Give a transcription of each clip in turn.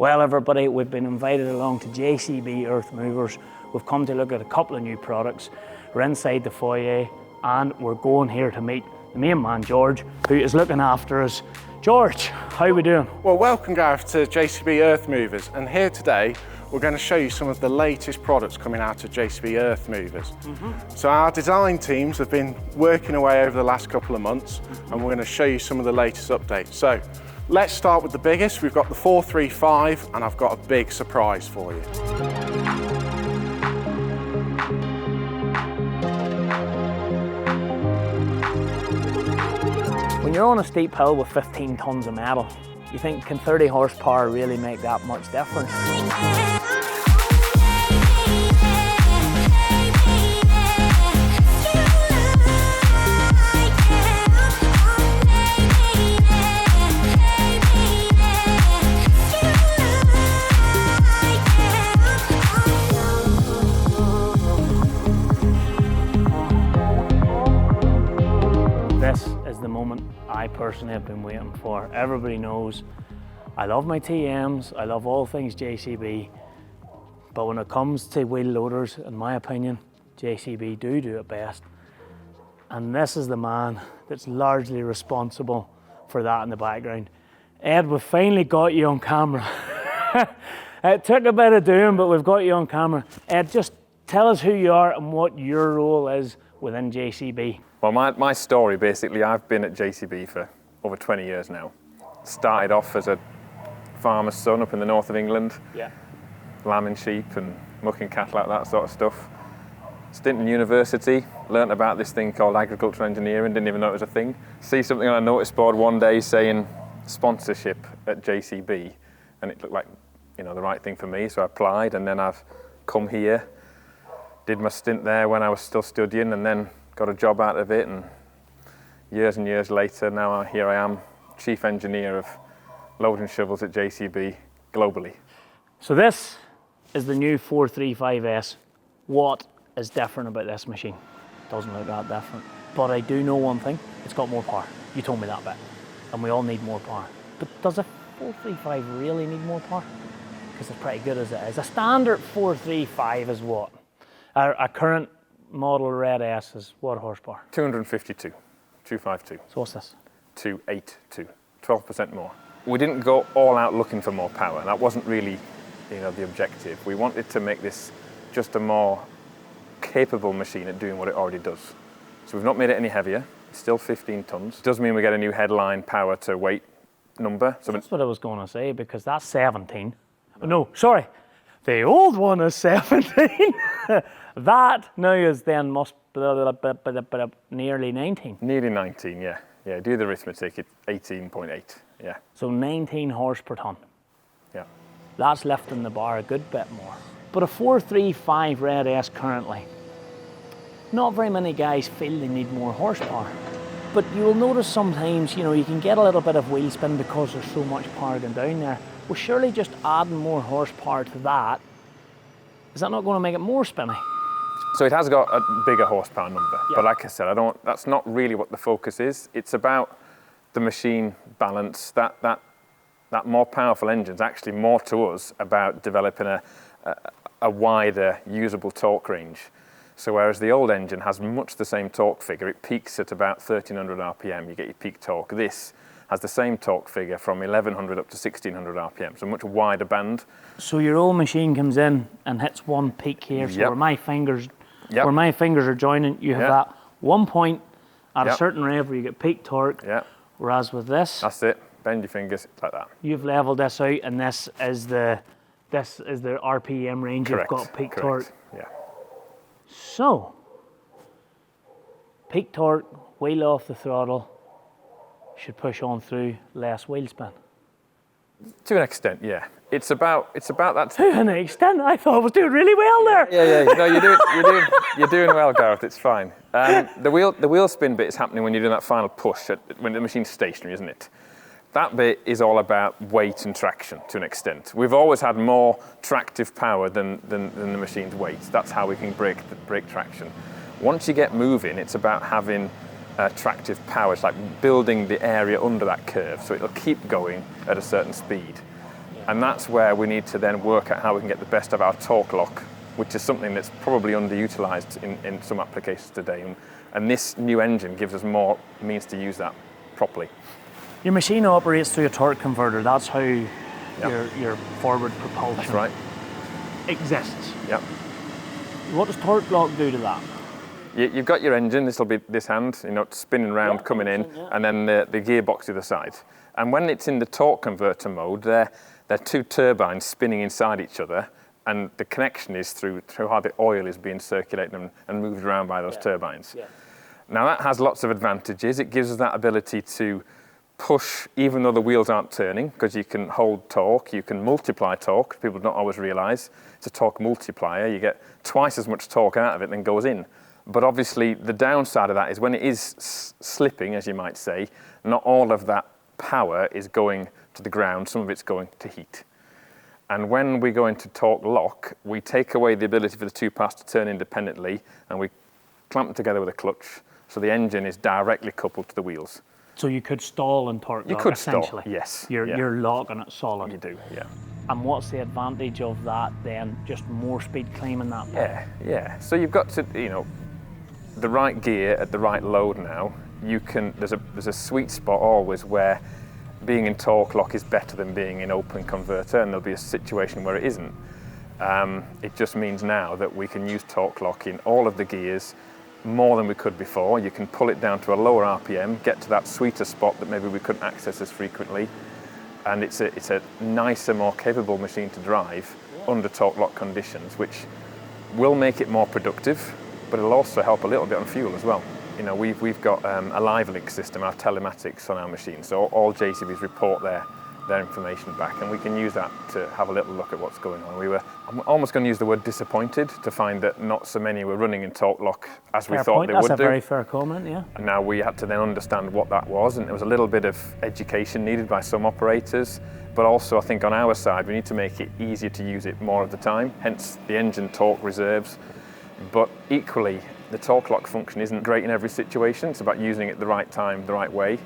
Well everybody, we've been invited along to JCB Earthmovers. We've come to look at a couple of new products. We're inside the foyer and we're going here to meet the main man, George, who is looking after us. George, how are we doing? Well, welcome Gareth to JCB Earthmovers, and here today we're going to show you some of the latest products coming out of JCB Earthmovers. So our design teams have been working away over the last couple of months and we're going to show you some of the latest updates. So let's start with the biggest. We've got the 435 and I've got a big surprise for you. When you're on a steep hill with 15 tons of metal, you think, can 30 horsepower really make that much difference? This is the moment I personally have been waiting for. Everybody knows I love my TMs, I love all things JCB, but when it comes to wheel loaders, in my opinion, JCB do it best. And this is the man that's largely responsible for that in the background. Ed, we've finally got you on camera. It took a bit of doing, but we've got you on camera. Ed, just tell us who you are and what your role is within JCB. Well, my story, basically, I've been at JCB for over 20 years now. Started off as a farmer's son up in the north of England, lambing sheep and mucking cattle out, that sort of stuff. Stint in university, learnt about this thing called agricultural engineering, didn't even know it was a thing. See something on a notice board one day saying sponsorship at JCB, and it looked like, you know, the right thing for me, so I applied, and then I've come here, did my stint there when I was still studying, and then got a job out of it, and years later, now here I am, Chief Engineer of Loading Shovels at JCB globally. So this is the new 435S. What is different about this machine? Doesn't look that different. But I do know one thing, it's got more power. You told me that bit. And we all need more power. But does a 435 really need more power? Because it's pretty good as it is. A standard 435 is what? A current model Red S is what horsepower? 252, 252. So what's this? 282, 12% more. We didn't go all out looking for more power. That wasn't really, you know, the objective. We wanted to make this just a more capable machine at doing what it already does. So we've not made it any heavier. It's still 15 tons. It does mean we get a new headline power to weight number. So that's what I was going to say, because that's 17. No, sorry. The old one is 17. That now is then must be nearly 19. Nearly 19, yeah. Yeah, do the arithmetic, it's 18.8, yeah. So 19 horse per ton. Yeah. That's lifting the bar a good bit more. But a 435 Red S currently, not very many guys feel they need more horsepower. But you'll notice sometimes, you know, you can get a little bit of wheel spin because there's so much power going down there. Well, surely just adding more horsepower to that, is that not going to make it more spinny? So it has got a bigger horsepower number, but like I said, that's not really what the focus is. It's about the machine balance, that more powerful engine's actually more to us about developing a wider usable torque range. So whereas the old engine has much the same torque figure, it peaks at about 1300 RPM, you get your peak torque. This has the same torque figure from 1100 up to 1600 RPM, so a much wider band. So your old machine comes in and hits one peak here, so where my fingers are joining, you have that one point at a certain rev where you get peak torque, whereas with this, that's it, bend your fingers like that. You've leveled this out, and this is the RPM range. You've got peak torque. Yeah. So, peak torque, wheel off the throttle, should push on through less wheel spin. To an extent, yeah. It's about that. To an extent, I thought I was doing really well there. Yeah. No, you're doing well, Gareth. It's fine. The wheel spin bit is happening when you're doing that final push when the machine's stationary, isn't it? That bit is all about weight and traction to an extent. We've always had more tractive power than the machine's weight. That's how we can break traction. Once you get moving, it's about having tractive power. It's like building the area under that curve, so it'll keep going at a certain speed. And that's where we need to then work out how we can get the best of our torque lock, which is something that's probably underutilised in some applications today. And this new engine gives us more means to use that properly. Your machine operates through a torque converter. That's how your forward propulsion That's right. exists. Yep. What does torque lock do to that? You've got your engine, this will be this hand, spinning round, coming in, and then the gearbox to the side. And when it's in the torque converter mode, they're two turbines spinning inside each other, and the connection is through how the oil is being circulated and moved around by those turbines. Yeah. Now that has lots of advantages. It gives us that ability to push even though the wheels aren't turning, because you can hold torque, you can multiply torque. People don't always realise it's a torque multiplier. You get twice as much torque out of it than goes in. But obviously the downside of that is when it is slipping, as you might say, not all of that power is going to the ground, some of it's going to heat. And when we go into torque lock, we take away the ability for the two parts to turn independently, and we clamp them together with a clutch, so the engine is directly coupled to the wheels. So you could stall and torque lock, you could essentially. Stall, yes. You're locking it solid. You do, yeah. And what's the advantage of that then? Just more speed climbing that part? Yeah. So you've got to, the right gear at the right load now. There's a sweet spot always where being in torque lock is better than being in open converter, and there'll be a situation where it isn't. It just means now that we can use torque lock in all of the gears more than we could before. You can pull it down to a lower RPM, get to that sweeter spot that maybe we couldn't access as frequently, and it's a nicer, more capable machine to drive under torque lock conditions, which will make it more productive, but it'll also help a little bit on fuel as well. We've got a live link system, our telematics on our machine, so all JCBs report their information back, and we can use that to have a little look at what's going on. I'm almost going to use the word disappointed to find that not so many were running in torque lock as we thought they would do. That's a very fair comment, yeah. And now we had to then understand what that was, and there was a little bit of education needed by some operators, but also I think on our side we need to make it easier to use it more of the time, hence the engine torque reserves. But equally, the torque lock function isn't great in every situation. It's about using it the right time, the right way.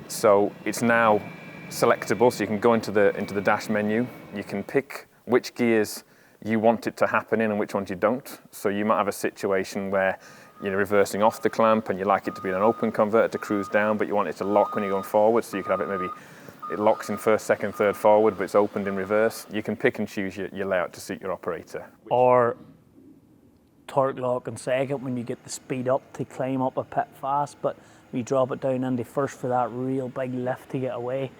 So it's now selectable, so you can go into the dash menu. You can pick which gears you want it to happen in and which ones you don't. So you might have a situation where you're reversing off the clamp and you like it to be an open converter to cruise down, but you want it to lock when you're going forward, so you could have it maybe it locks in first, second, third forward, but it's opened in reverse. You can pick and choose your layout to suit your operator. Or torque lock and second when you get the speed up to climb up a bit fast, but you drop it down into first for that real big lift to get away.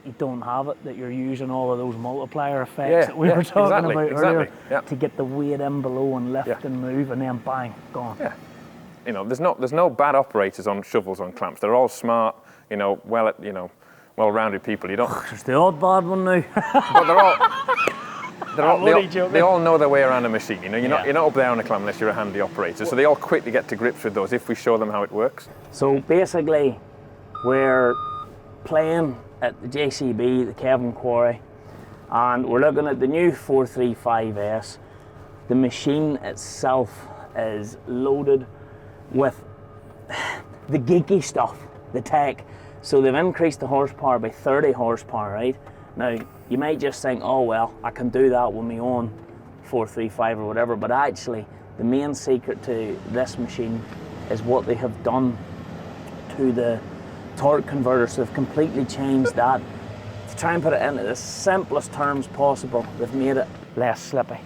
You don't have it, that you're using all of those multiplier effects that we were talking about earlier to get the weight in below and lift and move, and then bang, gone. Yeah, there's no bad operators on shovels on clamps. They're all smart, well-rounded people. You don't. There's the odd bad one now. But they all know their way around a machine. You're not up there on a clamp unless you're a handy operator. So they all quickly get to grips with those if we show them how it works. So basically, we're playing at the JCB, the Kevin Quarry, and we're looking at the new 435S. The machine itself is loaded with the geeky stuff, the tech. So they've increased the horsepower by 30 horsepower, right? Now, you might just think, oh well, I can do that with my own 435 or whatever, but actually, the main secret to this machine is what they have done to the torque converter. So they've completely changed that. To try and put it into the simplest terms possible, they've made it less slippy.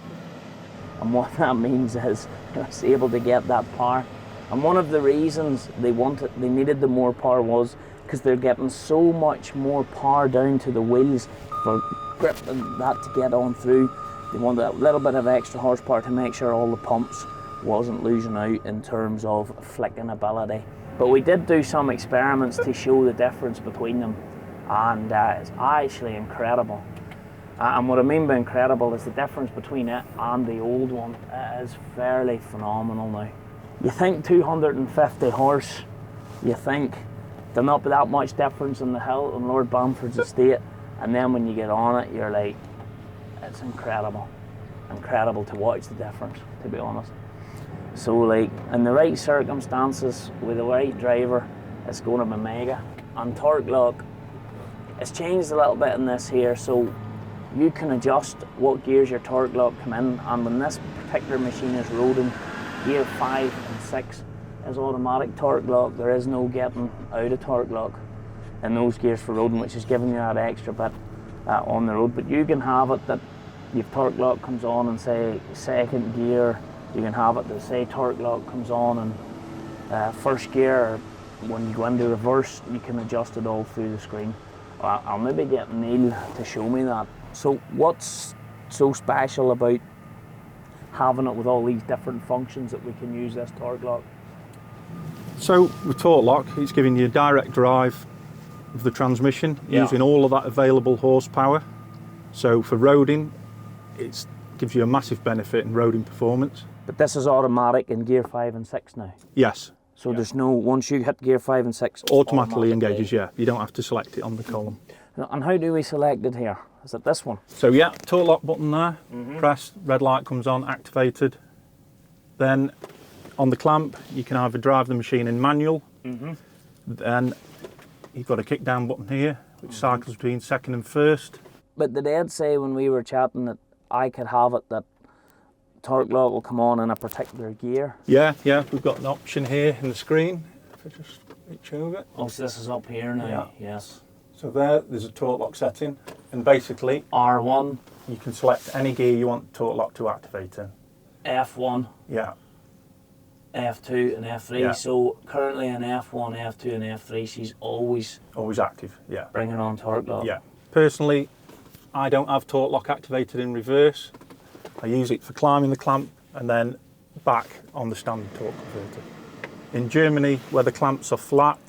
And what that means is it's able to get that power. And one of the reasons they needed the more power was because they're getting so much more power down to the wheels for gripping that to get on through. They wanted a little bit of extra horsepower to make sure all the pumps wasn't losing out in terms of flicking ability. But we did do some experiments to show the difference between them, and it's actually incredible. And what I mean by incredible is the difference between it and the old one. It is fairly phenomenal now. You think 250 horse, you think there'll not be that much difference in the hill on Lord Bamford's estate, and then when you get on it, you're like, it's incredible. Incredible to watch the difference, to be honest. So like, in the right circumstances, with the right driver, it's going to be mega. And torque lock, it's changed a little bit in this here, so you can adjust what gears your torque lock come in, and when this particular machine is roading, gear 5 and 6 is automatic torque lock. There is no getting out of torque lock in those gears for roading, which is giving you that extra bit on the road. But you can have it that your torque lock comes on in, say, second gear. You can have it that, say, torque lock comes on in first gear, or when you go into reverse, you can adjust it all through the screen. I'll maybe get Neil to show me that. So what's so special about having it with all these different functions that we can use this torque lock? So with torque lock, it's giving you a direct drive of the transmission, using all of that available horsepower. So for roading, it gives you a massive benefit in roading performance. But this is automatic in gear 5 and 6 now? Yes. So there's no, once you hit gear 5 and 6, automatically engages, yeah. You don't have to select it on the column. And how do we select it here? Is it this one? So yeah, torque lock button there, press, red light comes on, activated. Then on the clamp, you can either drive the machine in manual, then you've got a kick down button here, which cycles between second and first. But did Ed say when we were chatting that I could have it that torque lock will come on in a particular gear? Yeah, we've got an option here in the screen. If I just reach over. Oh, so this is up here now, yes. So there's a torque lock setting, and basically R1, you can select any gear you want torque lock to activate in. F1, Yeah. F2 and F3. Yeah. So currently in F1, F2 and F3, she's always active, yeah. bringing on torque lock. Yeah. Personally, I don't have torque lock activated in reverse. I use it for climbing the clamp and then back on the standard torque converter. In Germany, where the clamps are flat,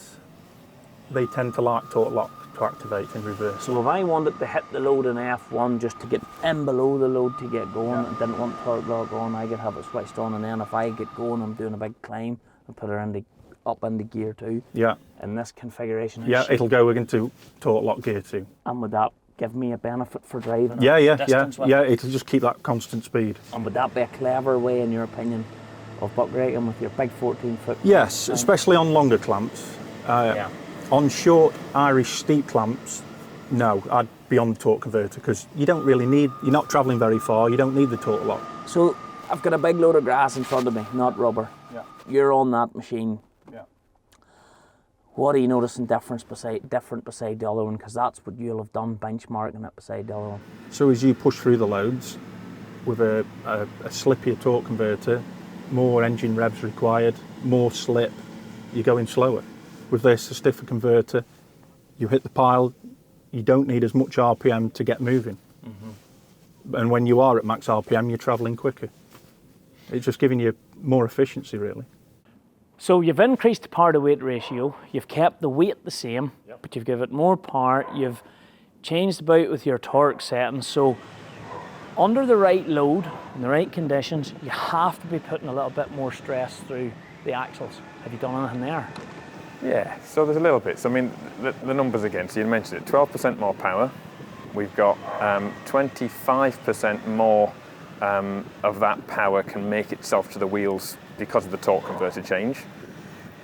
they tend to like torque lock to activate in reverse. So if I wanted to hit the load in F1 just to get in below the load to get going, and didn't want torque lock on, I could have it switched on, and then if I get going, I'm doing a big climb, and put her up into gear 2. Yeah. In this configuration. Yeah, it'll go into torque lock gear 2. And would that give me a benefit for driving? Yeah, it'll just keep that constant speed. And would that be a clever way, in your opinion, of buck raking with your big 14-foot? Yes, especially on longer clamps. On short Irish steep clamps, no, I'd be on the torque converter, because you don't really need, you're not travelling very far, you don't need the torque lock. So I've got a big load of grass in front of me, not rubber. Yeah. You're on that machine. Yeah. What are you noticing different beside the other one? Because that's what you'll have done, benchmarking it beside the other one. So as you push through the loads, with a slippier torque converter, more engine revs required, more slip, you're going slower. With this, a stiffer converter, you hit the pile, you don't need as much RPM to get moving. And when you are at max RPM, you're travelling quicker. It's just giving you more efficiency, really. So you've increased the power to weight ratio, you've kept the weight the same, but you've given it more power, you've changed about with your torque settings. So under the right load, in the right conditions, you have to be putting a little bit more stress through the axles. Have you done anything there? Yeah, so there's a little bit. So I mean, the numbers again, so you mentioned it, 12% more power. We've got 25% more of that power can make itself to the wheels because of the torque converter change.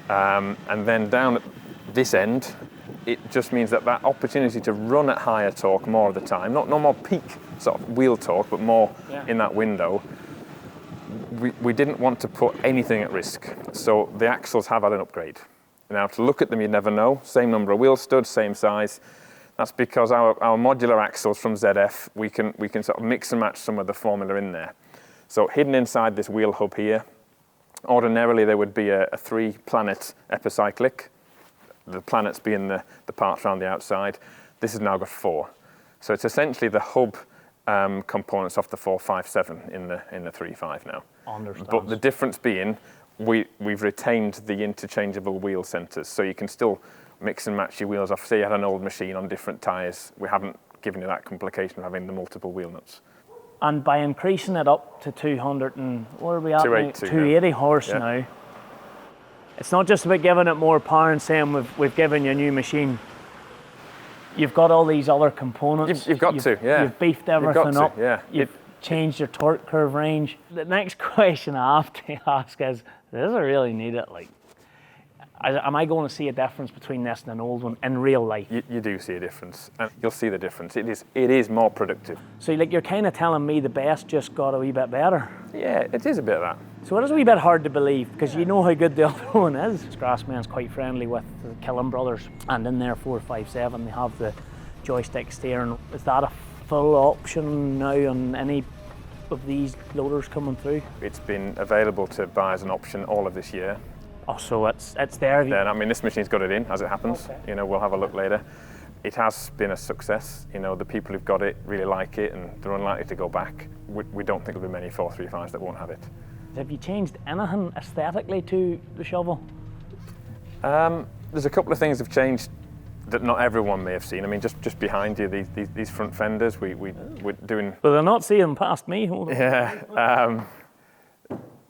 And then down at this end, it just means that opportunity to run at higher torque more of the time, not more peak sort of wheel torque, but more in that window. We didn't want to put anything at risk, so the axles have had an upgrade. Now, to look at them, you'd never know. Same number of wheel studs, same size. That's because our modular axles from ZF, we can sort of mix and match some of the formula in there. So hidden inside this wheel hub here, ordinarily there would be a 3-planet epicyclic, the planets being the parts around the outside. This has now got 4. So it's essentially the hub components of the 457 in the 3.5 now. Understand. But the difference being, we've retained the interchangeable wheel centres, so you can still mix and match your wheels off. Say you had an old machine on different tyres, we haven't given you that complication of having the multiple wheel nuts. And by increasing it up to 200 and what are we at 280 now? 280 horse now. It's not just about giving it more power and saying we've given you a new machine. You've got all these other components. You've got to, yeah. You've beefed everything up. Yeah. You've changed your torque curve range. The next question I have to ask is, does it really need it? Like, Am I going to see a difference between this and an old one in real life? You do see a difference, and you'll see the difference. It is more productive. So like you're kind of telling me the best just got a wee bit better. Yeah, it is a bit of that. So it is a wee bit hard to believe because you know how good the other one is. GRASSMEN's quite friendly with the Killen brothers, and in their 457 they have the joystick steering. Is that a full option now on any of these loaders coming through? It's been available to buy as an option all of this year. Oh, so it's there. Then, I mean, this machine's got it in as it happens. Okay. You know, we'll have a look later. It has been a success. You know, the people who've got it really like it, and they're unlikely to go back. We don't think there'll be many 435s that won't have it. Have you changed anything aesthetically to the shovel? There's a couple of things have changed that not everyone may have seen. I mean, just behind you, these front fenders, we're doing. Well, they're not seeing past me. Hold on. Yeah.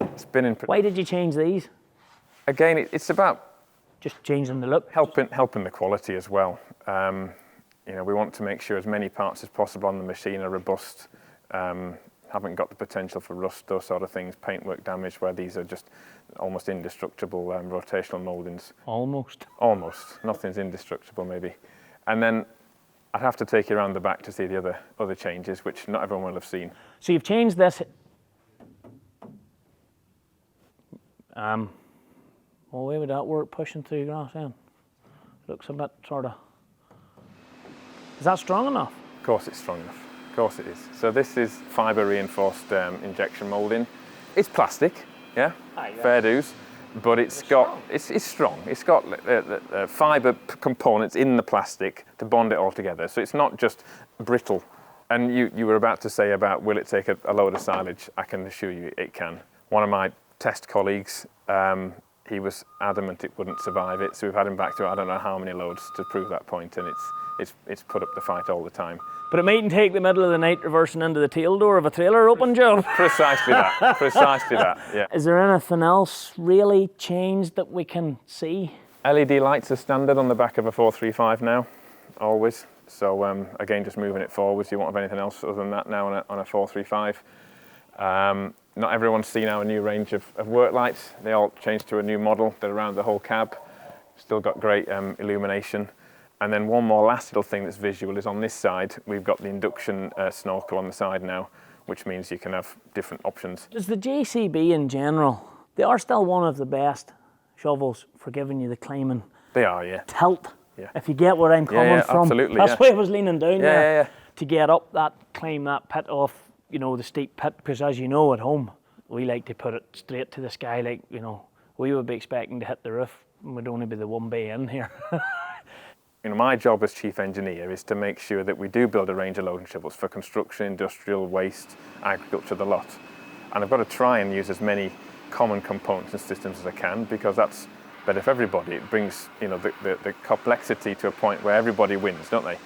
It's been in. Why did you change these? Again, it's about Just changing the look. helping the quality as well. You know, we want to make sure as many parts as possible on the machine are robust, haven't got the potential for rust, those sort of things, paintwork damage, where these are just almost indestructible rotational mouldings. Almost. Almost. Nothing's indestructible, maybe. And then I'd have to take you around the back to see the other changes, which not everyone will have seen. So you've changed this. Well, where would that work pushing through grass then? Looks a bit sort of. Is that strong enough? Of course it's strong enough. Of course it is. So this is fibre reinforced injection moulding. It's plastic, yeah, fair dues, but it's strong. It's got fibre components in the plastic to bond it all together. So it's not just brittle. And you were about to say about will it take a load of silage? I can assure you it can. One of my test colleagues, he was adamant it wouldn't survive it, so we've had him back to I don't know how many loads to prove that point, and it's put up the fight all the time. But it mightn't take the middle of the night reversing into the tail door of a trailer open job. Precisely that, precisely that, yeah. Is there anything else really changed that we can see? LED lights are standard on the back of a 435 now, always. So again, just moving it forwards, you won't have anything else other than that now on a 435. Not everyone's seen our new range of work lights. They all changed to a new model. They're around the whole cab. Still got great illumination. And then one more last little thing that's visual is on this side, we've got the induction snorkel on the side now, which means you can have different options. Does the JCB in general, they are still one of the best shovels for giving you the climbing They are, yeah. tilt, Yeah. if you get where I'm coming from. Absolutely, That's why I was leaning down there yeah. to get up that, climb that pit off, you know, the steep pit, because as you know at home, we like to put it straight to the sky, like, you know, we would be expecting to hit the roof and we'd only be the one bay in here. You know, my job as chief engineer is to make sure that we do build a range of loading shovels for construction, industrial, waste, agriculture, the lot. And I've got to try and use as many common components and systems as I can, because that's better for everybody. It brings, you know, the complexity to a point where everybody wins, don't they?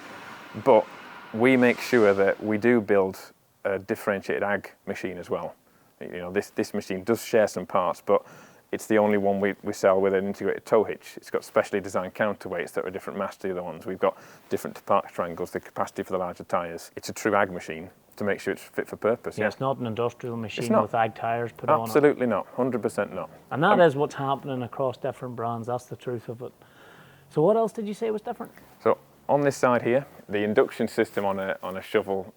But we make sure that we do build a differentiated ag machine as well. You know, this machine does share some parts, but it's the only one we sell with an integrated tow hitch. It's got specially designed counterweights that are a different mass to the other ones. We've got different park triangles, the capacity for the larger tyres. It's a true ag machine to make sure it's fit for purpose. Yeah, it's not an industrial machine not. with ag tyres put on it. Absolutely not, 100% not. And that is what's happening across different brands, that's the truth of it. So what else did you say was different? So on this side here, the induction system on a shovel,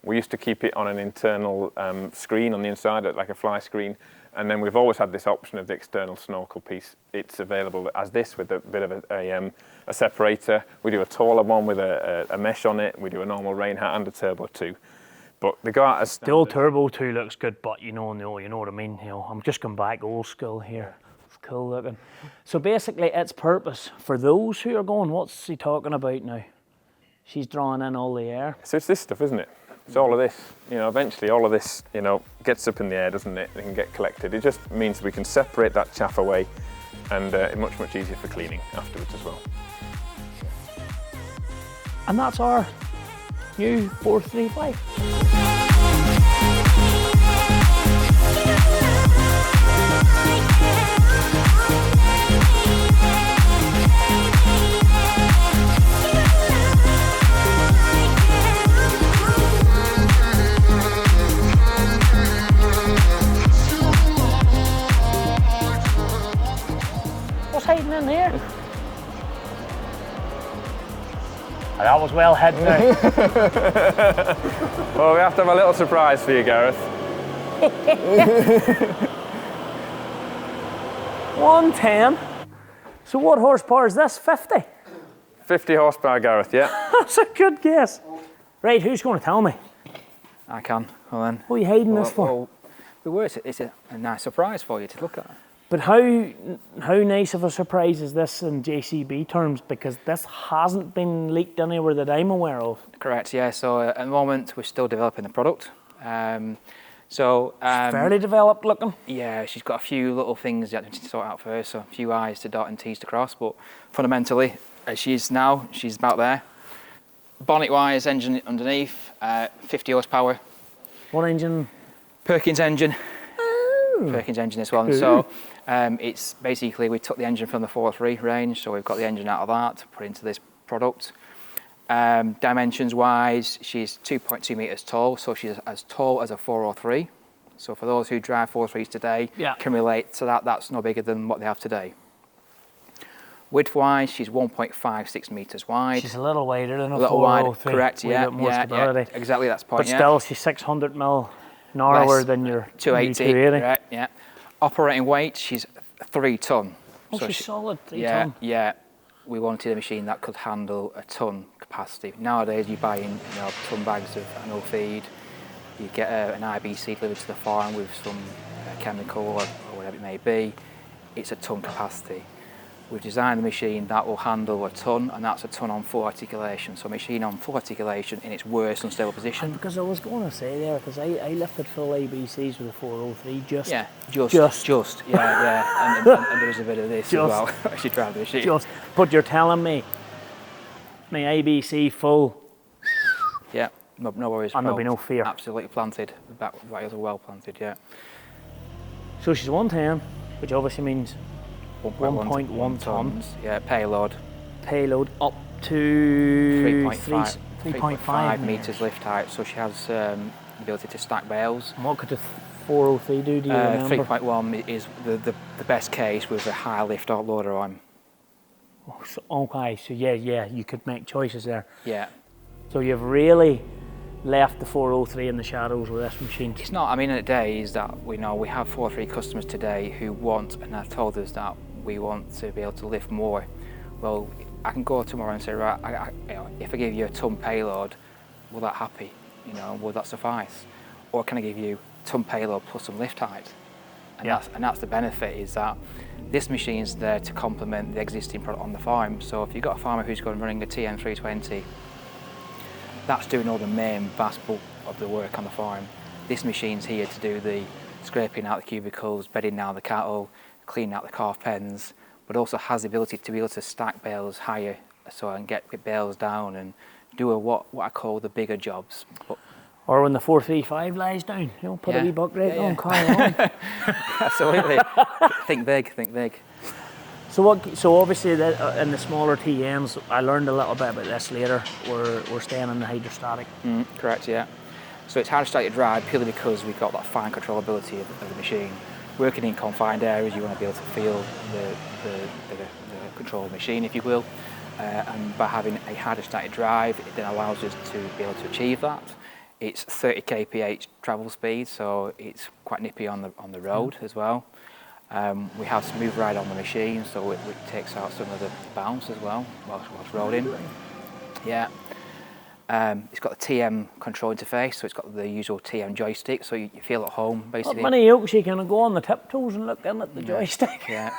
we used to keep it on an internal screen on the inside, like a fly screen, and then we've always had this option of the external snorkel piece. It's available as this with a bit of a separator. We do a taller one with a mesh on it. We do a normal rain hat and a turbo 2. But they go out as standard. The old Turbo 2 looks good, but you know what I mean. You know, I'm just going back old school here. It's cool looking. So basically, its purpose for those who are going, what's he talking about now? She's drawing in all the air. So it's this stuff, isn't it? It's all of this. You know, eventually all of this, you know, gets up in the air, doesn't it? It can get collected. It just means we can separate that chaff away, and much easier for cleaning afterwards as well. And that's our new 435. there. That was well hit now. Well, we have to have a little surprise for you, Gareth. 110. So what horsepower is this? 50? 50 horsepower, Gareth, yeah. That's a good guess. Right, who's going to tell me? I can. Well then. What are you hiding this for? Well, the worst, it's a nice surprise for you to look at. But how nice of a surprise is this in JCB terms? Because this hasn't been leaked anywhere that I'm aware of. Correct, yeah. So at the moment, we're still developing the product. Fairly developed looking. Yeah, she's got a few little things that to sort out first, so a few I's to dot and T's to cross, but fundamentally, as she is now, she's about there. Bonnet-wise, engine underneath, 50 horsepower. What engine? Perkins engine. Oh. Perkins engine, this one. So it's basically, we took the engine from the 403 range, so we've got the engine out of that to put into this product. Dimensions-wise, she's 2.2 metres tall, so she's as tall as a 403. So for those who drive 403s today, can relate to that, that's no bigger than what they have today. Width-wise, she's 1.56 metres wide. She's a little wider than a 403. A little wide, correct, yeah, stability. exactly, that's the point, But still, she's 600 mil narrower than your 280. Right, yeah. Operating weight, she's 3 tonne. Oh, so she's solid, 3 tonne. Yeah, we wanted a machine that could handle a tonne capacity. Nowadays, you buy in tonne bags of animal feed, you get an IBC delivered to the farm with some chemical or whatever it may be. It's a tonne capacity. We've designed the machine that will handle a tonne, and that's a tonne on full articulation. So a machine on full articulation in its worst unstable position. Because I was going to say there, because I lifted full ABCs with a 403 just. Yeah, and there was a bit of this as well as you drive the machine. But you're telling me my ABC full. Yeah, no worries. And there'll be no fear. Absolutely planted. The back wires are well planted, yeah. So she's 110, which obviously means 1.1 tonnes. Yeah, payload. Payload up to 3.5 metres lift height, so she has the ability to stack bales. And what could the 403 do you remember? 3.1 is the best case with a high lift loader arm. Okay, so yeah, you could make choices there. Yeah. So you've really left the 403 in the shadows with this machine. It's not, I mean, in the days that we know we have 403 customers today who want, and have told us that we want to be able to lift more. Well, I can go tomorrow and say, right, if I give you a tonne payload, will that happy? Will that suffice? Or can I give you tonne payload plus some lift height? And that's the benefit, is that this machine's there to complement the existing product on the farm. So if you've got a farmer who's going running a TM280S, that's doing all the main vast bulk of the work on the farm. This machine's here to do the scraping out the cubicles, bedding down the cattle, cleaning out the calf pens, but also has the ability to be able to stack bales higher, so I can get bales down and do what I call the bigger jobs. Or when the 435 lies down, put a wee bucket on, carry on. Absolutely. Think big. So obviously in the smaller TMs, I learned a little bit about this later. We're staying in the hydrostatic. Correct, yeah. So it's hydrostatic drive purely because we've got that fine controllability of the machine. Working in confined areas, you want to be able to feel the control of the machine, if you will. And by having a hydrostatic drive, it then allows us to be able to achieve that. It's 30 kph travel speed, so it's quite nippy on the road as well. We have smooth ride on the machine, so it takes out some of the bounce as well whilst rolling. Yeah. It's got the TM control interface, so it's got the usual TM joystick, so you feel at home basically. Not many yokes you can go on the tiptoes and look in at the joystick. Yeah.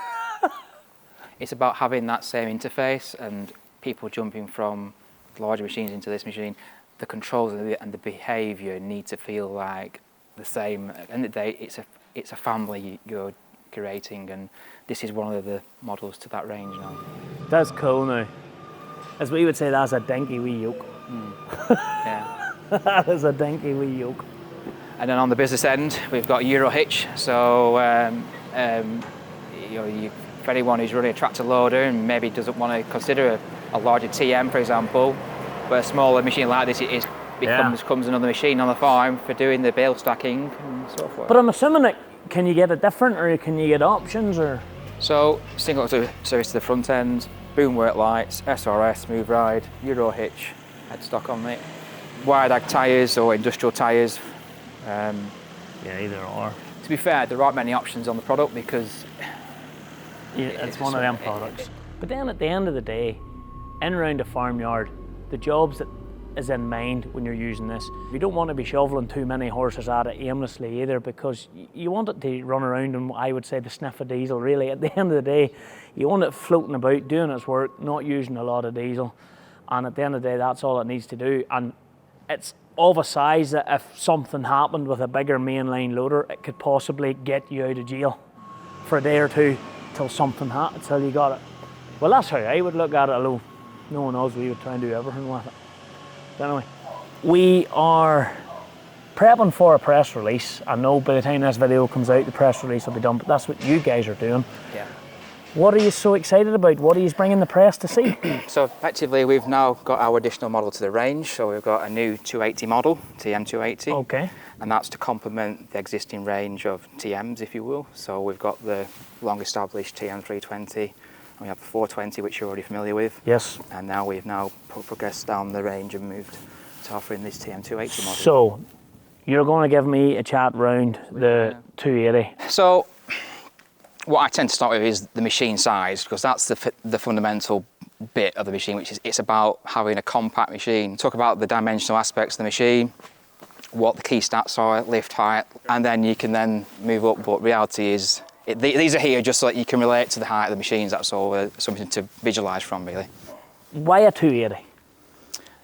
It's about having that same interface, and people jumping from larger machines into this machine, the controls and the behaviour need to feel like the same. At the end of the day, it's a family you're curating, and this is one of the models to that range now. That's cool now. As we would say, that's a dinky wee yoke. Yeah. That is a dinky wee yoke. And then on the business end, we've got Euro hitch. So for anyone who's running a tractor loader and maybe doesn't want to consider a larger TM, for example, but a smaller machine like this, becomes another machine on the farm for doing the bale stacking and so forth. But I'm assuming can you get it different, or can you get options, or? So, single service to the front end, boom work lights, SRS, smooth ride, Euro hitch, headstock on it, wide ag tyres or industrial tyres. Yeah, either or. To be fair, there aren't many options on the product because It's one of them products. But then at the end of the day, in and around a farmyard, the jobs that is in mind when you're using this, you don't want to be shoveling too many horses at it aimlessly either, because you want it to run around and I would say to sniff a diesel really. At the end of the day, you want it floating about, doing its work, not using a lot of diesel. And at the end of the day, that's all it needs to do. And it's of a size that if something happened with a bigger mainline loader, it could possibly get you out of jail for a day or two till something happened, till you got it. Well, that's how I would look at it, although no one else, we would try and do everything with it. But anyway, we are prepping for a press release. I know by the time this video comes out, the press release will be done, but that's what you guys are doing. yeah. What are you so excited about? What are you bringing the press to see? So effectively, we've now got our additional model to the range. So we've got a new 280 model, TM280. Okay. And that's to complement the existing range of TMs, if you will. So we've got the long-established TM320, and we have the 420, which you're already familiar with. Yes. And now we've progressed down the range and moved to offering this TM280 model. So, you're going to give me a chat round the 280. So, what I tend to start with is the machine size, because that's the fundamental bit of the machine, which is it's about having a compact machine. Talk about the dimensional aspects of the machine, what the key stats are, lift height, and then you can then move up. But reality is, these are here just so that you can relate to the height of the machines. That's all, something to visualise from, really. Why a 280?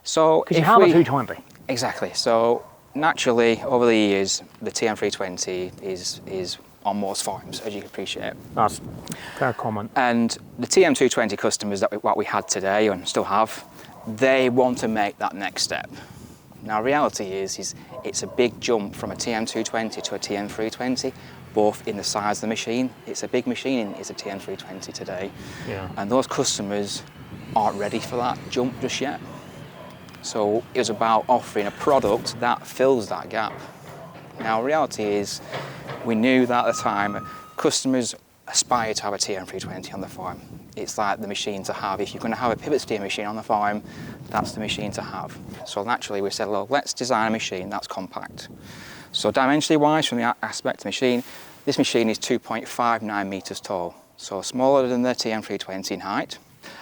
So, Because you have a 220. Exactly. So, naturally, over the years, the TM320 is on most farms, as you can appreciate. That's fair comment. And the TM220 customers what we had today and still have, they want to make that next step. Now, reality is it's a big jump from a TM220 to a TM320, both in the size of the machine. It's a big machine, it's a TM320 today. Yeah. And those customers aren't ready for that jump just yet. So it was about offering a product that fills that gap. Now, reality is, we knew that at the time, customers aspire to have a TM320 on the farm. It's like the machine to have. If you're going to have a pivot steer machine on the farm, that's the machine to have. So naturally, we said, well, let's design a machine that's compact. So dimensionally wise, from the aspect of the machine, this machine is 2.59 metres tall. So smaller than the TM320 in height.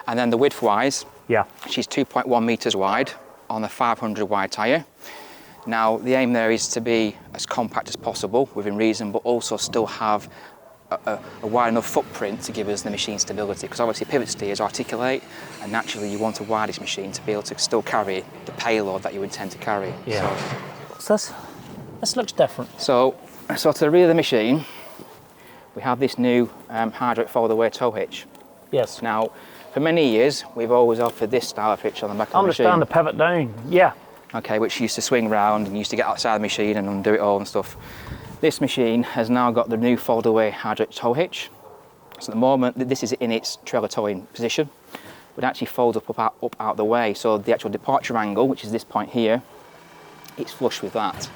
And then the width wise, Yeah. she's 2.1 metres wide on the 500 wide tyre. Now, the aim there is to be as compact as possible within reason, but also still have a wide enough footprint to give us the machine stability, because obviously pivot steers articulate, and naturally you want a widest machine to be able to still carry the payload that you intend to carry. Yeah. What's this? This looks different. So to the rear of the machine, we have this new hydraulic fold-away tow hitch. Yes. Now, for many years, we've always offered this style of hitch on the back of the machine. Understand the pivot down. Yeah. Okay, which used to swing round and used to get outside the machine and undo it all and stuff. This machine has now got the new fold-away hydraulic tow hitch. So at the moment, this is in its trailer towing position, but it actually folds up out the way. So the actual departure angle, which is this point here, it's flush with that.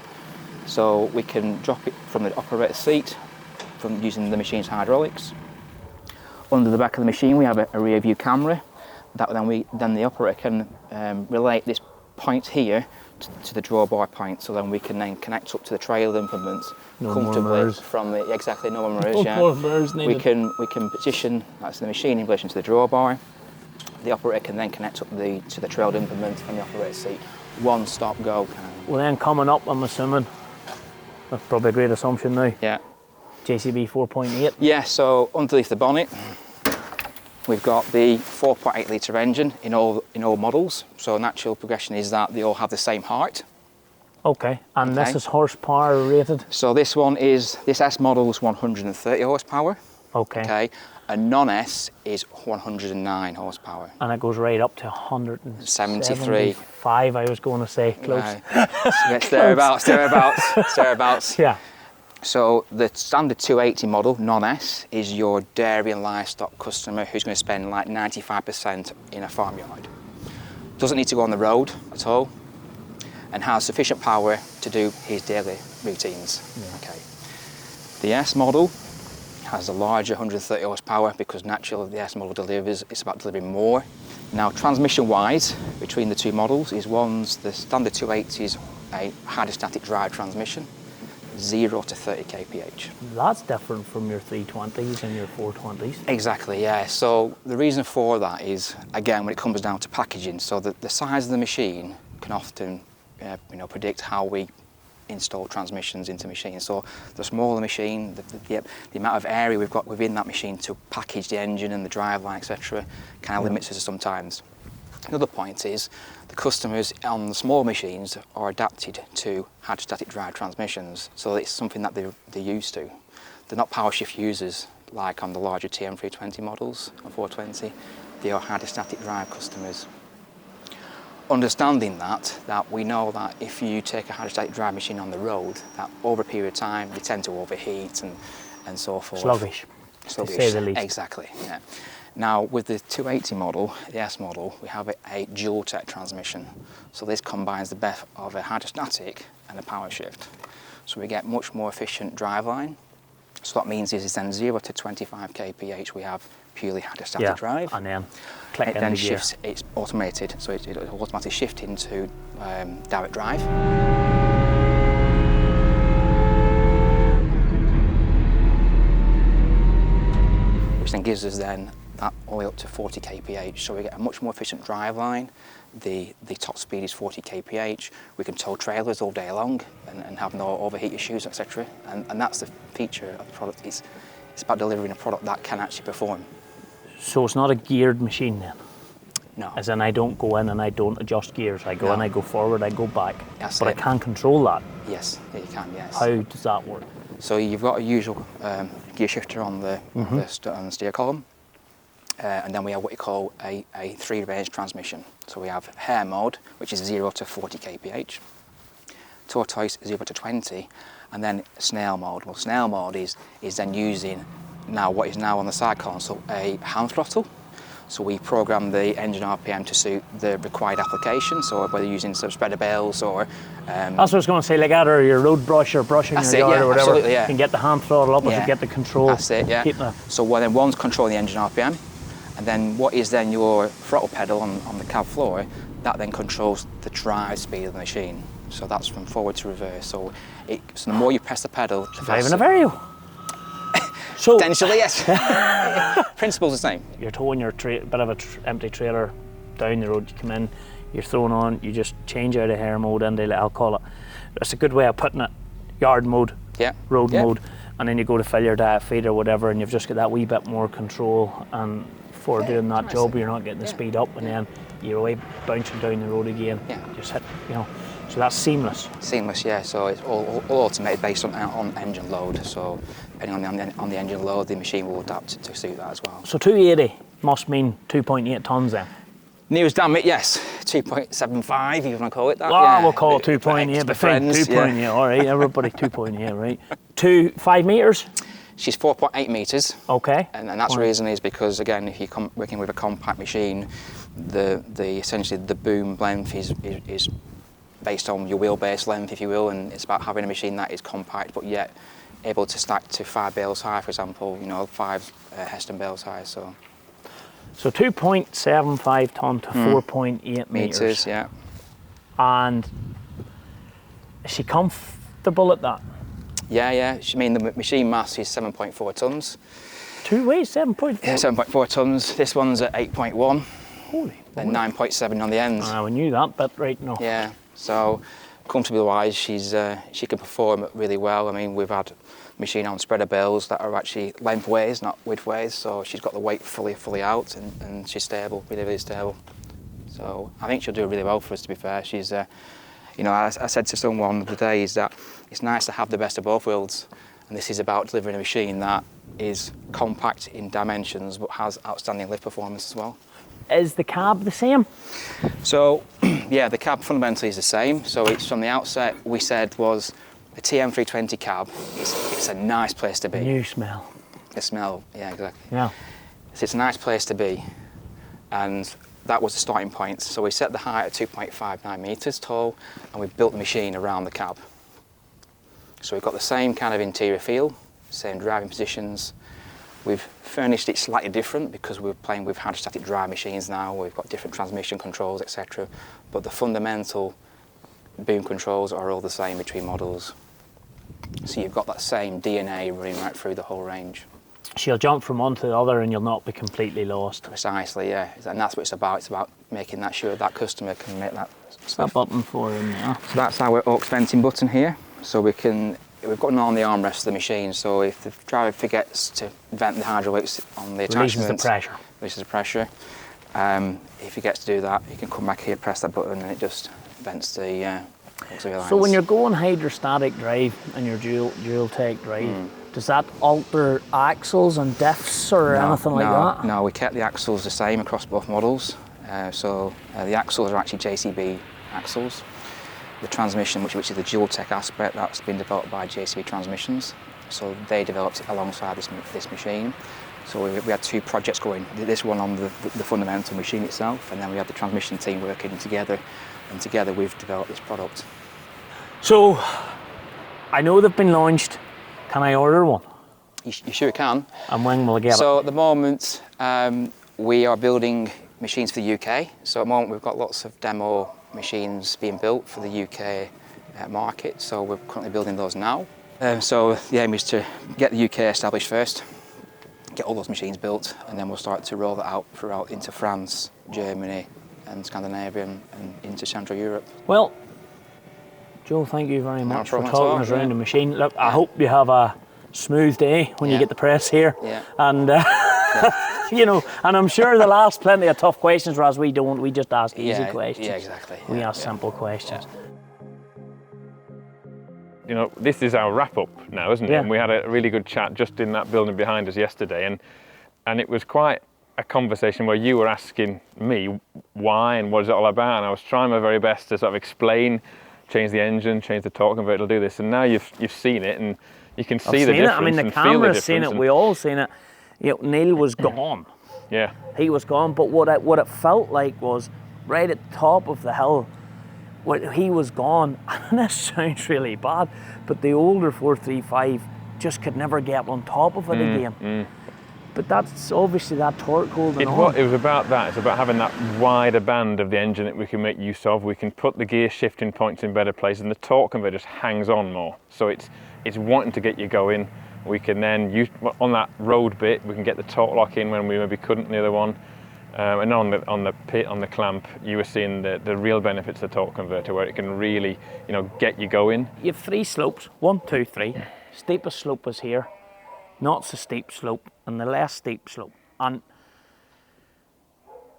So we can drop it from the operator's seat from using the machine's hydraulics. Under the back of the machine, we have a rear view camera. That then the operator can relate this point here to the drawbar point, so then we can then connect up to the trailer implements comfortably from the no more mirrors. No more mirrors needed. We can position, that's the machine in relation to the drawbar. The operator can then connect up to the trailer implement from the operator's seat. One stop go. Well, then coming up, I'm assuming, that's probably a great assumption now, Yeah. JCB 4.8. Yeah, so underneath the bonnet, we've got the 4.8 litre engine in all models. So natural progression is that they all have the same height. Okay, and Okay. this is horsepower rated? So this S model is 130 horsepower. Okay. Okay, a non-S is 109 horsepower. And it goes right up to 173. 73. I was going to say, close. It's thereabouts. Yeah. So the standard 280 model, non-S, is your dairy and livestock customer who's going to spend like 95% in a farmyard. Doesn't need to go on the road at all, and has sufficient power to do his daily routines. Yeah. Okay. The S model has a larger 130 horsepower because naturally the S model delivers, it's about delivering more. Now transmission wise, between the two models is the standard 280 is a hydrostatic drive transmission, 0 to 30 kph. That's different from your 320s and your 420s. Exactly, yeah. So the reason for that is, again, when it comes down to packaging, so the size of the machine can often predict how we install transmissions into machines. So the smaller machine, the amount of area we've got within that machine to package the engine and the driveline, etc., kind of limits us sometimes. Another point is the customers on the small machines are adapted to hydrostatic drive transmissions, so it's something that they're used to. They're not power shift users like on the larger TM320 models and 420. They are hydrostatic drive customers. Understanding that we know that if you take a hydrostatic drive machine on the road, that over a period of time they tend to overheat and so forth. Sluggish, to say the least. Exactly, yeah. Now with the 280 model, the S model, we have a dual tech transmission. So this combines the best of a hydrostatic and a power shift. So we get much more efficient driveline. So that means is then 0 to 25 kph we have purely hydrostatic drive. And then click it in then the gear. shifts, it's automated, so it automatically shifts into direct drive. Which then gives us then that all the way up to 40 kph, so we get a much more efficient driveline. The top speed is 40 kph. We can tow trailers all day long and have no overheat issues, etc. And that's the feature of the product. It's about delivering a product that can actually perform. So it's not a geared machine then? No. As in I don't go in and I don't adjust gears. I go in, I go forward, I go back. That's but it. I can control that. Yes, yeah, you can, yes. How does that work? So you've got a usual gear shifter on the steer column. And then we have what you call a 3-range transmission. So we have hare mode, which is 0 to 40 kph, tortoise 0 to 20, and then snail mode. Well, snail mode is then using now what is now on the side console a hand throttle. So we program the engine RPM to suit the required application. So whether using some spreader bales or that's what I was going to say, like either your road brush or brushing your yard or whatever. Absolutely, yeah. You can get the hand throttle up, or you get the control. That's it, yeah. So then one's controlling the engine RPM, and then what is then your throttle pedal on the cab floor, that then controls the drive speed of the machine. So that's from forward to reverse. So the more you press the pedal, the Driving faster. a Vario. So Potentially, yes. Principle's the same. You're towing your bit of an empty trailer down the road. You come in, you're throwing on, you just change out of hare mode into, I'll call it, that's a good way of putting it, yard mode, road mode, and then you go to fill your diet feed or whatever, and you've just got that wee bit more control. And for doing that job, you're not getting the speed up, and then you're away bouncing down the road again. Just hit, so that's seamless. Seamless, yeah. So it's all automated based on engine load. So depending on the engine load, the machine will adapt to suit that as well. So 280 must mean 2.8 tons then. Nearest damn it, yes. 2.75, if you want to call it that. We'll call it 2.8, but fine, 2.8, all right, everybody 2.8, right. 5 metres? She's 4.8 metres. Okay. And that's the reason is because, again, if you're working with a compact machine, essentially the boom length is based on your wheelbase length, if you will, and it's about having a machine that is compact but yet able to stack to 5 bales high, for example, 5 Heston bales high. So 2.75 tonne to 4.8 metres. Yeah. And is she comfortable at that? Yeah. I mean, the machine mass is 7.4 tonnes. 7.4? Yeah, 7.4 tonnes. This one's at 8.1. Holy. And 9.7 on the ends. We knew that, but right now. Yeah. So, comfortable wise, she can perform really well. I mean, we've had machine on spreader bales that are actually lengthways, not widthways. So she's got the weight fully out, and she's stable, really stable. So I think she'll do really well for us. To be fair, she's, I said to someone the other day is that it's nice to have the best of both worlds, and this is about delivering a machine that is compact in dimensions but has outstanding lift performance as well. Is the cab the same? So, yeah, the cab fundamentally is the same. So it's from the outset we said was a TM320 cab. It's a nice place to be. New smell. The smell, yeah, exactly. Yeah. So it's a nice place to be, and that was the starting point. So we set the height at 2.59 metres tall, and we built the machine around the cab. So we've got the same kind of interior feel, same driving positions, We've furnished it slightly different because we're playing with hydrostatic drive machines now. We've got different transmission controls, etc. But the fundamental boom controls are all the same between models. So you've got that same DNA running right through the whole range. So you'll jump from one to the other and you'll not be completely lost. Precisely, yeah. And that's what it's about. It's about making that sure that customer can make that What's that button for in there? So that's our aux venting button here. So we've got an on the armrest of the machine. So if the driver forgets to vent the hydraulics on the attachment, releases the pressure. Releases the pressure. If he gets to do that, he can come back here, press that button, and it just vents the auxiliary lines. So when you're going hydrostatic drive and your dual take drive, does that alter axles and diffs or anything like that? No, we kept the axles the same across both models. The axles are actually JCB axles. The transmission, which is the dual tech aspect, that's been developed by JCB Transmissions. So they developed it alongside this machine. So we had two projects going. This one on the fundamental machine itself, and then we had the transmission team working together, and together we've developed this product. So I know they've been launched. Can I order one? You sure can. And when will I get it? So at the moment, we are building machines for the UK. So at the moment we've got lots of demo machines being built for the UK market. So we're currently building those now. So the aim is to get the UK established first, get all those machines built, and then we'll start to roll that out throughout into France, Germany, and Scandinavia, and into Central Europe. Well, Joe, thank you very much for problem at talking all, us around the machine. Look, I hope you have a smooth day when you get the press here. Yeah. And you know, and I'm sure they'll ask plenty of tough questions, whereas we don't. We just ask easy questions. Yeah, exactly. We ask simple questions. You know, this is our wrap up now, isn't it? Yeah. And we had a really good chat just in that building behind us yesterday, and it was quite a conversation where you were asking me why and what is it all about, and I was trying my very best to sort of explain, change the engine, change the torque converter, it'll do this, and now you've seen it and you can see the difference. I mean, the and feel the camera's seen it. difference. We all seen it. You know, Neil was gone. Yeah. He was gone. But what it felt like was right at the top of the hill. He was gone, and this sounds really bad, but the older 435 just could never get on top of it again. But that's obviously that torque holding on. It was about that. It's about having that wider band of the engine that we can make use of. We can put the gear shifting points in better places, and the torque converter just hangs on more. So it's wanting to get you going. We can then use on that road bit. We can get the torque lock in when we maybe couldn't the other one. And on the clamp, you were seeing the real benefits of the torque converter, where it can really, you know, get you going. You have 3 slopes, 1, 2, 3. Steepest slope was here, not so steep slope, and the less steep slope. And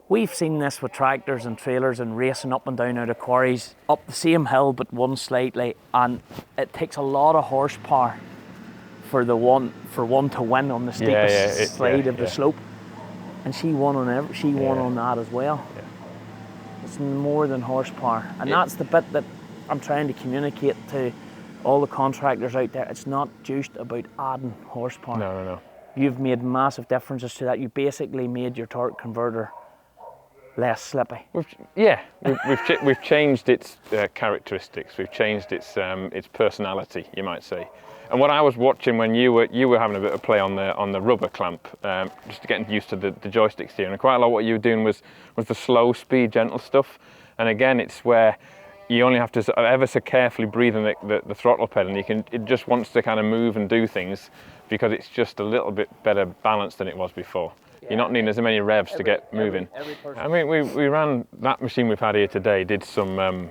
we've seen this with tractors and trailers and racing up and down out of quarries, up the same hill but one slightly, and it takes a lot of horsepower for one to win on the steepest slide of the slope. And she won on on that as well. Yeah. It's more than horsepower, and that's the bit that I'm trying to communicate to all the contractors out there. It's not just about adding horsepower. No. You've made massive differences to that. You basically made your torque converter less slippy. We've changed its characteristics. We've changed its personality, you might say. And what I was watching when you were having a bit of play on the rubber clamp, just getting used to the joystick steering, and quite a lot of what you were doing was the slow speed, gentle stuff. And again, it's where you only have to sort of ever so carefully breathe in the throttle pedal, and it just wants to kind of move and do things because it's just a little bit better balanced than it was before. Yeah. You're not needing as many revs to get moving. I mean, we ran that machine we've had here today, did some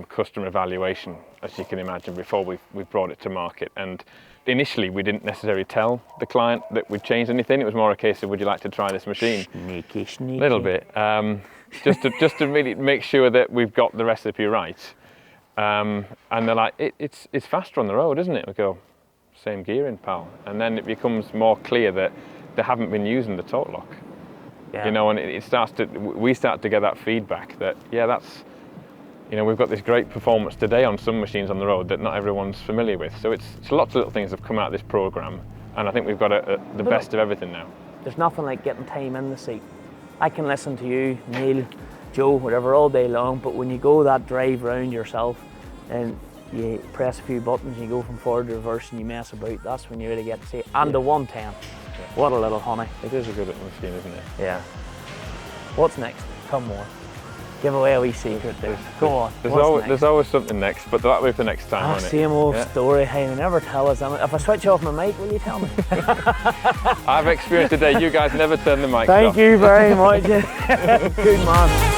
customer evaluation, as you can imagine, before we brought it to market. And initially, we didn't necessarily tell the client that we'd changed anything. It was more a case of, would you like to try this machine? Sneaky. A little bit, just to really make sure that we've got the recipe right. And they're like, it's faster on the road, isn't it? We go, same gearing, pal. And then it becomes more clear that they haven't been using the torque lock. Yeah. You know, and we start to get that feedback that, that's, you know, we've got this great performance today on some machines on the road that not everyone's familiar with. So it's lots of little things that have come out of this programme, and I think we've got the best of everything now. There's nothing like getting time in the seat. I can listen to you, Neil, Joe, whatever, all day long, but when you go that drive round yourself, and you press a few buttons, you go from forward to reverse and you mess about, that's when you really get to see it. And the 110, what a little honey. It is a good little machine, isn't it? Yeah. What's next? Come on. Give away a wee secret there. Go on. There's always something next, but that'll be for next time, won't it? Same old story. Hey, they never tell us. If I switch off my mic, will you tell me? I've experienced today, you guys never turn the mic off. Thank you very much. Good man.